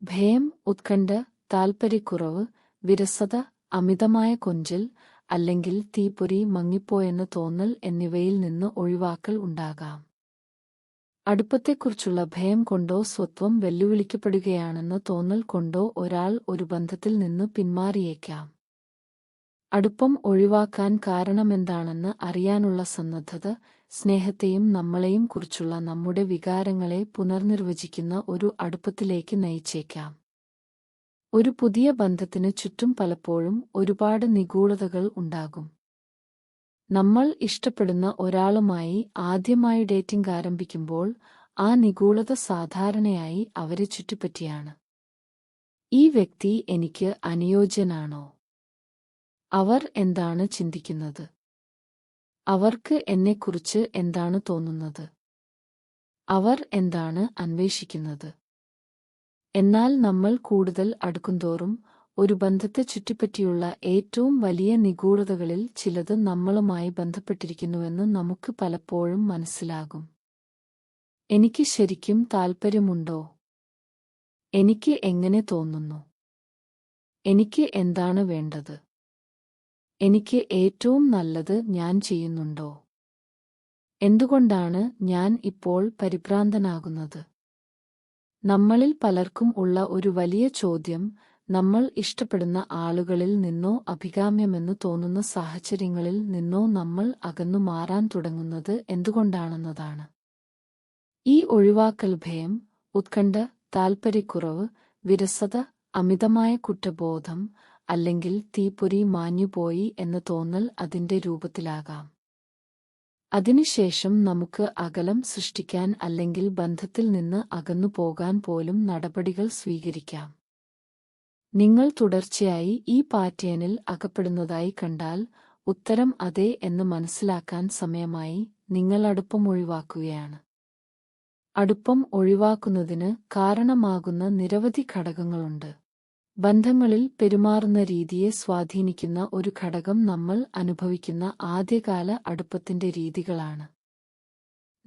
ഭയം, ഉത്കണ്ഠ, താൽപര്യക്കുറവ്, വിരസത, അമിതമായ കൊഞ്ചൽ അല്ലെങ്കിൽ തീപ്പൊരി മങ്ങിപ്പോയെന്ന് തോന്നൽ എന്നിവയിൽ നിന്ന് ഒഴിവാക്കൽ ഉണ്ടാകാം. അടുപ്പത്തെക്കുറിച്ചുള്ള ഭയം കൊണ്ടോ സ്വത്വം വെല്ലുവിളിക്കപ്പെടുകയാണെന്ന തോന്നൽ കൊണ്ടോ ഒരാൾ ഒരു ബന്ധത്തിൽ നിന്ന് പിന്മാറിയേക്കാം. അടുപ്പം ഒഴിവാക്കാൻ കാരണമെന്താണെന്ന് അറിയാനുള്ള സന്നദ്ധത, സ്നേഹത്തെയും നമ്മളെയും കുറിച്ചുള്ള നമ്മുടെ വികാരങ്ങളെ പുനർനിർവചിക്കുന്ന ഒരു അടുപ്പത്തിലേക്ക് നയിച്ചേക്കാം. ഒരു പുതിയ ബന്ധത്തിന് ചുറ്റും പലപ്പോഴും ഒരുപാട് നിഗൂഢതകൾ ഉണ്ടാകും. നമ്മൾ ഇഷ്ടപ്പെടുന്ന ഒരാളുമായി ആദ്യമായി ഡേറ്റിംഗ് ആരംഭിക്കുമ്പോൾ ആ നിഗൂഢത സാധാരണയായി അവരെ ചുറ്റിപ്പറ്റിയാണ്. ഈ വ്യക്തി എനിക്ക് അനുയോജ്യനാണോ? അവർ എന്താണ് ചിന്തിക്കുന്നത്? അവർക്ക് എന്നെക്കുറിച്ച് എന്താണ് തോന്നുന്നത്? അവർ എന്താണ് അന്വേഷിക്കുന്നത്? എന്നാൽ നമ്മൾ കൂടുതൽ അടുക്കുന്തോറും ഒരു ബന്ധത്തെ ചുറ്റിപ്പറ്റിയുള്ള ഏറ്റവും വലിയ നിഗൂഢതകളിൽ ചിലത് നമ്മളുമായി ബന്ധപ്പെട്ടിരിക്കുന്നുവെന്ന് നമുക്ക് പലപ്പോഴും മനസ്സിലാകും. എനിക്ക് ശരിക്കും താൽപ്പര്യമുണ്ടോ? എനിക്ക് എങ്ങനെ തോന്നുന്നു? എനിക്ക് എന്താണ് വേണ്ടത്? എനിക്ക് ഏറ്റവും നല്ലത് ഞാൻ ചെയ്യുന്നുണ്ടോ? എന്തുകൊണ്ടാണ് ഞാൻ ഇപ്പോൾ പരിഭ്രാന്തനാകുന്നത്? നമ്മളിൽ പലർക്കും ഉള്ള ഒരു വലിയ ചോദ്യം, നമ്മൾ ഇഷ്ടപ്പെടുന്ന ആളുകളിൽ നിന്നോ അഭികാമ്യമെന്ന് തോന്നുന്ന സാഹചര്യങ്ങളിൽ നിന്നോ നമ്മൾ അകന്നു മാറാൻ തുടങ്ങുന്നത് എന്തുകൊണ്ടാണെന്നതാണ്. ഈ ഒഴിവാക്കൽ ഭയം, ഉത്കണ്ഠ, താൽപര്യക്കുറവ്, വിരസത, അമിതമായ കുറ്റബോധം അല്ലെങ്കിൽ തീപ്പൊരി മാഞ്ഞുപോയി എന്ന തോന്നൽ അതിന്റെ രൂപത്തിലാകാം. അതിനുശേഷം നമുക്ക് അകലം സൃഷ്ടിക്കാൻ അല്ലെങ്കിൽ ബന്ധത്തിൽ നിന്ന് അകന്നു പോകാൻ പോലും നടപടികൾ സ്വീകരിക്കാം. നിങ്ങൾ തുടർച്ചയായി ഈ പാറ്റേണിൽ അകപ്പെടുന്നതായി കണ്ടാൽ ഉത്തരം അതെ എന്ന് മനസ്സിലാക്കാൻ സമയമായി. നിങ്ങൾ അടുപ്പം ഒഴിവാക്കുകയാണ്. അടുപ്പം ഒഴിവാക്കുന്നതിന് കാരണമാകുന്ന നിരവധി ഘടകങ്ങളുണ്ട്. ബന്ധങ്ങളിൽ പെരുമാറുന്ന രീതിയെ സ്വാധീനിക്കുന്ന ഒരു ഘടകം നമ്മൾ അനുഭവിക്കുന്ന ആദ്യകാല അടുപ്പത്തിന്റെ രീതികളാണ്.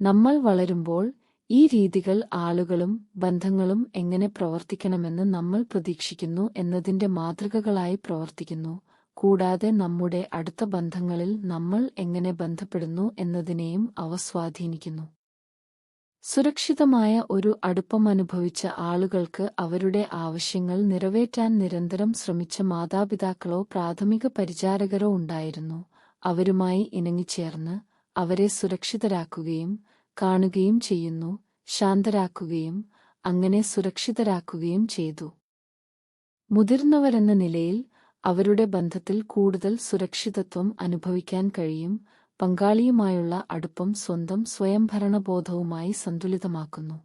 നമ്മൾ വളരുമ്പോൾ ഈ രീതികൾ ആളുകളും ബന്ധങ്ങളും എങ്ങനെ പ്രവർത്തിക്കണമെന്ന് നമ്മൾ പ്രതീക്ഷിക്കുന്നു എന്നതിന്റെ മാതൃകകളായി പ്രവർത്തിക്കുന്നു. കൂടാതെ നമ്മുടെ അടുത്ത ബന്ധങ്ങളിൽ നമ്മൾ എങ്ങനെ ബന്ധപ്പെടുന്നു എന്നതിനെയും അവ സ്വാധീനിക്കുന്നു. സുരക്ഷിതമായ ഒരു അടുപ്പം അനുഭവിച്ച ആളുകൾക്ക് അവരുടെ ആവശ്യങ്ങൾ നിറവേറ്റാൻ നിരന്തരം ശ്രമിച്ച മാതാപിതാക്കളോ പ്രാഥമിക പരിചാരകരോ ഉണ്ടായിരുന്നു. അവരുമായി ഇണങ്ങിച്ചേർന്ന് അവരെ സുരക്ഷിതരാക്കുകയും കാണുകയും ചെയ്യുന്നു, ശാന്തരാക്കുകയും അങ്ങനെ സുരക്ഷിതരാക്കുകയും ചെയ്തു. മുതിർന്നവരെന്ന നിലയിൽ അവരുടെ ബന്ധത്തിൽ കൂടുതൽ സുരക്ഷിതത്വം അനുഭവിക്കാൻ കഴിയും. പങ്കാളിയുമായുള്ള അടുപ്പം സ്വന്തം സ്വയംഭരണബോധവുമായി സന്തുലിതമാക്കുന്നു.